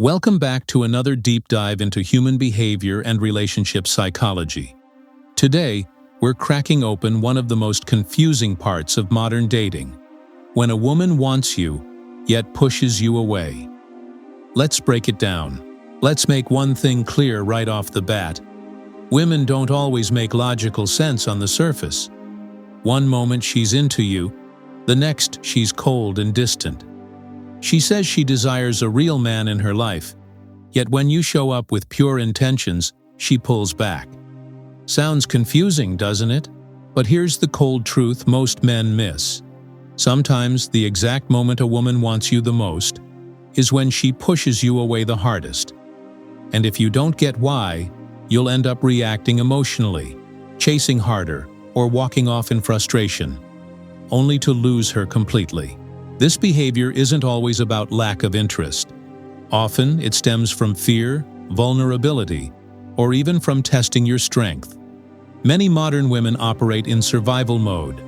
Welcome back to another deep dive into human behavior and relationship psychology. Today, we're cracking open one of the most confusing parts of modern dating: when a woman wants you, yet pushes you away. Let's break it down. Let's make one thing clear right off the bat. Women don't always make logical sense on the surface. One moment she's into you, the next she's cold and distant. She says she desires a real man in her life, yet when you show up with pure intentions, she pulls back. Sounds confusing, doesn't it? But here's the cold truth most men miss. Sometimes the exact moment a woman wants you the most is when she pushes you away the hardest. And if you don't get why, you'll end up reacting emotionally, chasing harder, or walking off in frustration, only to lose her completely. This behavior isn't always about lack of interest. Often it stems from fear, vulnerability, or even from testing your strength. Many modern women operate in survival mode.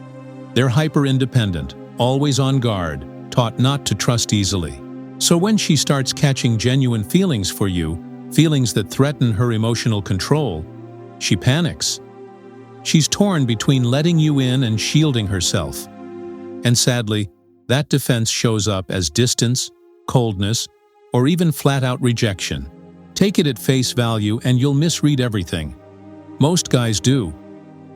They're hyper-independent, always on guard, taught not to trust easily. So when she starts catching genuine feelings for you, feelings that threaten her emotional control, she panics. She's torn between letting you in and shielding herself. And sadly, that defense shows up as distance, coldness, or even flat-out rejection. Take it at face value and you'll misread everything. Most guys do.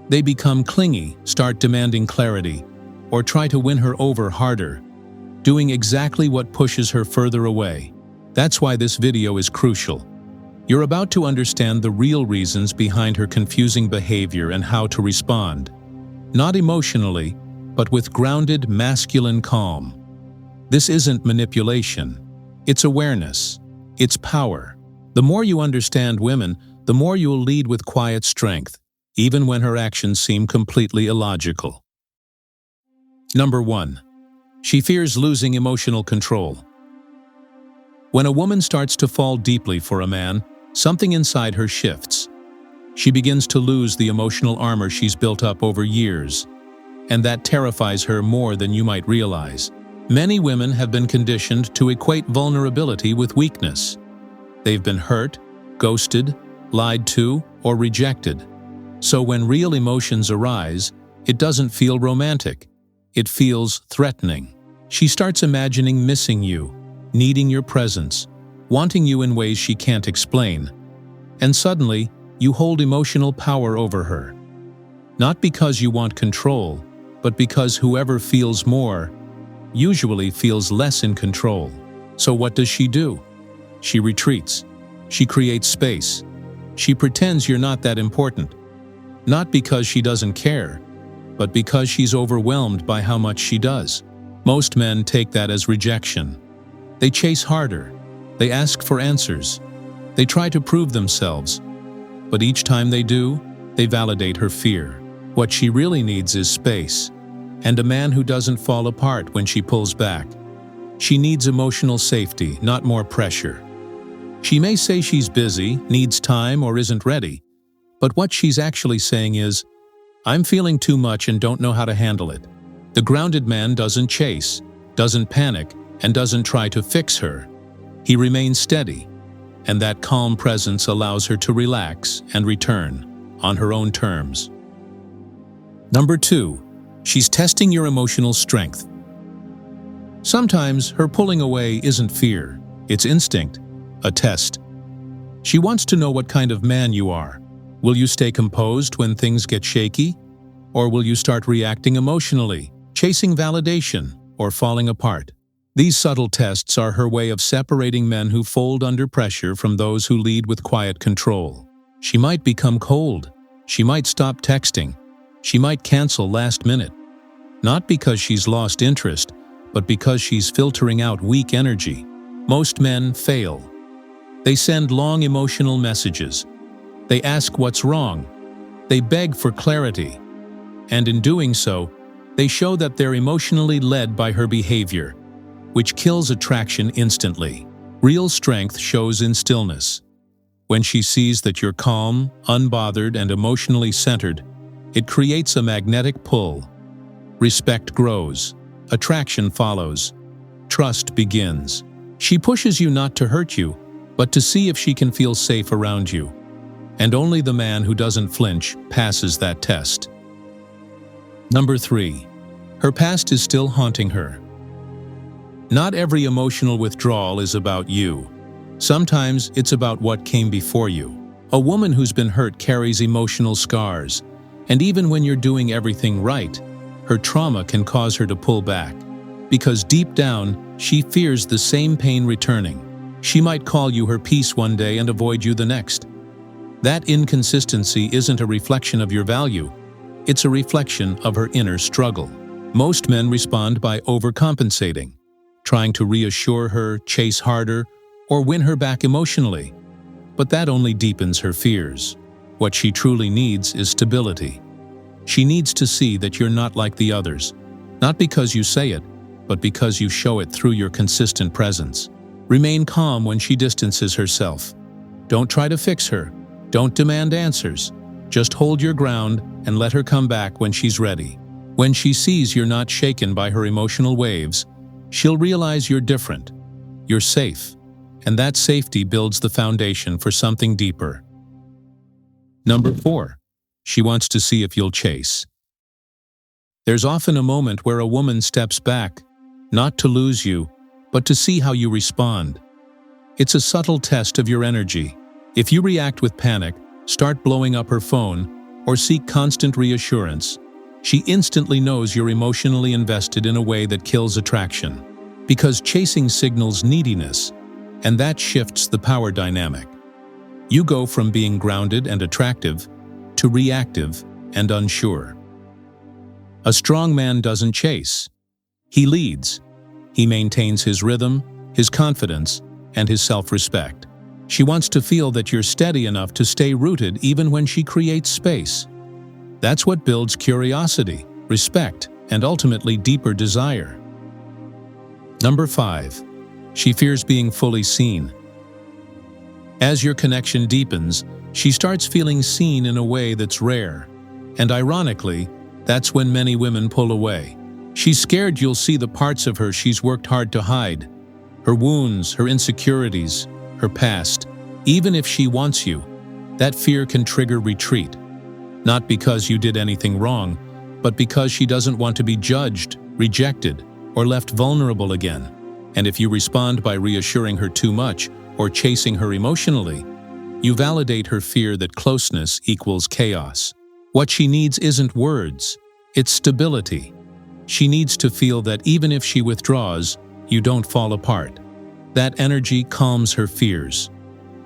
They become clingy, start demanding clarity, or try to win her over harder, doing exactly what pushes her further away. That's why this video is crucial. You're about to understand the real reasons behind her confusing behavior and how to respond. Not emotionally, but with grounded, masculine calm. This isn't manipulation. It's awareness. It's power. The more you understand women, the more you'll lead with quiet strength, even when her actions seem completely illogical. Number 1. She fears losing emotional control. When a woman starts to fall deeply for a man, something inside her shifts. She begins to lose the emotional armor she's built up over years, and that terrifies her more than you might realize. Many women have been conditioned to equate vulnerability with weakness. They've been hurt, ghosted, lied to, or rejected. So when real emotions arise, it doesn't feel romantic. It feels threatening. She starts imagining missing you, needing your presence, wanting you in ways she can't explain. And suddenly, you hold emotional power over her. Not because you want control, but because whoever feels more usually feels less in control. So what does she do? She retreats. She creates space. She pretends you're not that important. Not because she doesn't care, but because she's overwhelmed by how much she does. Most men take that as rejection. They chase harder. They ask for answers. They try to prove themselves. But each time they do, they validate her fear. What she really needs is space, and a man who doesn't fall apart when she pulls back. She needs emotional safety, not more pressure. She may say she's busy, needs time, or isn't ready, but what she's actually saying is, "I'm feeling too much and don't know how to handle it." The grounded man doesn't chase, doesn't panic, and doesn't try to fix her. He remains steady, and that calm presence allows her to relax and return on her own terms. Number 2. She's testing your emotional strength. Sometimes her pulling away isn't fear, it's instinct, a test. She wants to know what kind of man you are. Will you stay composed when things get shaky? Or will you start reacting emotionally, chasing validation, or falling apart? These subtle tests are her way of separating men who fold under pressure from those who lead with quiet control. She might become cold. She might stop texting. She might cancel last minute. Not because she's lost interest, but because she's filtering out weak energy. Most men fail. They send long emotional messages. They ask what's wrong. They beg for clarity. And in doing so, they show that they're emotionally led by her behavior, which kills attraction instantly. Real strength shows in stillness. When she sees that you're calm, unbothered, and emotionally centered, it creates a magnetic pull. Respect grows. Attraction follows. Trust begins. She pushes you not to hurt you, but to see if she can feel safe around you. And only the man who doesn't flinch passes that test. Number 3. Her past is still haunting her. Not every emotional withdrawal is about you. Sometimes it's about what came before you. A woman who's been hurt carries emotional scars, and even when you're doing everything right, her trauma can cause her to pull back. Because deep down, she fears the same pain returning. She might call you her peace one day and avoid you the next. That inconsistency isn't a reflection of your value, it's a reflection of her inner struggle. Most men respond by overcompensating, trying to reassure her, chase harder, or win her back emotionally. But that only deepens her fears. What she truly needs is stability. She needs to see that you're not like the others, not because you say it, but because you show it through your consistent presence. Remain calm when she distances herself. Don't try to fix her. Don't demand answers. Just hold your ground and let her come back when she's ready. When she sees you're not shaken by her emotional waves, she'll realize you're different. You're safe. And that safety builds the foundation for something deeper. Number 4. She wants to see if you'll chase. There's often a moment where a woman steps back, not to lose you, but to see how you respond. It's a subtle test of your energy. If you react with panic, start blowing up her phone, or seek constant reassurance, she instantly knows you're emotionally invested in a way that kills attraction. Because chasing signals neediness, and that shifts the power dynamic. You go from being grounded and attractive to reactive and unsure. A strong man doesn't chase. He leads. He maintains his rhythm, his confidence, and his self-respect. She wants to feel that you're steady enough to stay rooted even when she creates space. That's what builds curiosity, respect, and ultimately deeper desire. Number 5. She fears being fully seen. As your connection deepens, she starts feeling seen in a way that's rare. And ironically, that's when many women pull away. She's scared you'll see the parts of her she's worked hard to hide. Her wounds, her insecurities, her past. Even if she wants you, that fear can trigger retreat. Not because you did anything wrong, but because she doesn't want to be judged, rejected, or left vulnerable again. And if you respond by reassuring her too much or chasing her emotionally, you validate her fear that closeness equals chaos. What she needs isn't words, it's stability. She needs to feel that even if she withdraws, you don't fall apart. That energy calms her fears.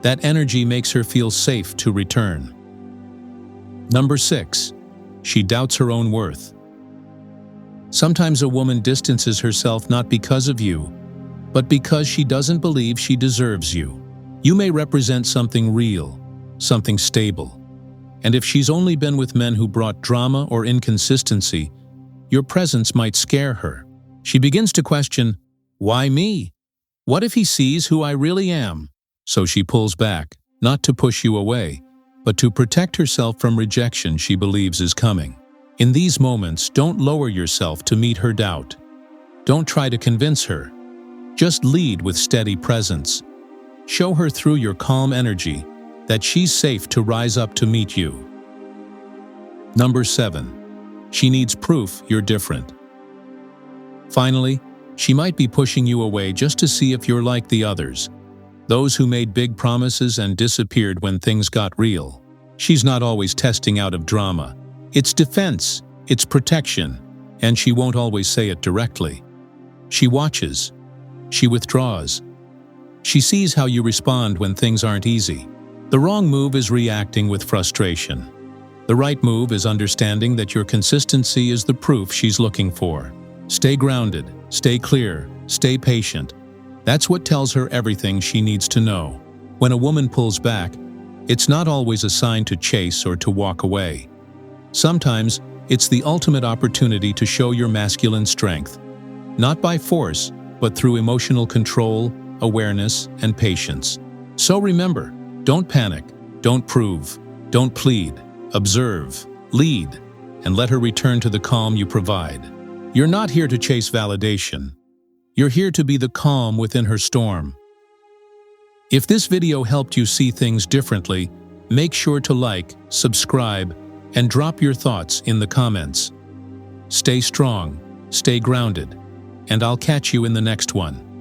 That energy makes her feel safe to return. Number 6. She doubts her own worth. Sometimes a woman distances herself not because of you, but because she doesn't believe she deserves you. You may represent something real, something stable. And if she's only been with men who brought drama or inconsistency, your presence might scare her. She begins to question, why me? What if he sees who I really am? So she pulls back, not to push you away, but to protect herself from rejection she believes is coming. In these moments, don't lower yourself to meet her doubt. Don't try to convince her. Just lead with steady presence. Show her through your calm energy that she's safe to rise up to meet you. Number 7. She needs proof you're different. Finally, she might be pushing you away just to see if you're like the others, those who made big promises and disappeared when things got real. She's not always testing out of drama. It's defense, it's protection, and she won't always say it directly. She watches. She withdraws. She sees how you respond when things aren't easy. The wrong move is reacting with frustration. The right move is understanding that your consistency is the proof she's looking for. Stay grounded, stay clear, stay patient. That's what tells her everything she needs to know. When a woman pulls back, it's not always a sign to chase or to walk away. Sometimes, it's the ultimate opportunity to show your masculine strength, not by force, but through emotional control, awareness, and patience. So remember, don't panic, don't prove, don't plead, observe, lead, and let her return to the calm you provide. You're not here to chase validation. You're here to be the calm within her storm. If this video helped you see things differently, make sure to like, subscribe, and drop your thoughts in the comments. Stay strong, stay grounded, and I'll catch you in the next one.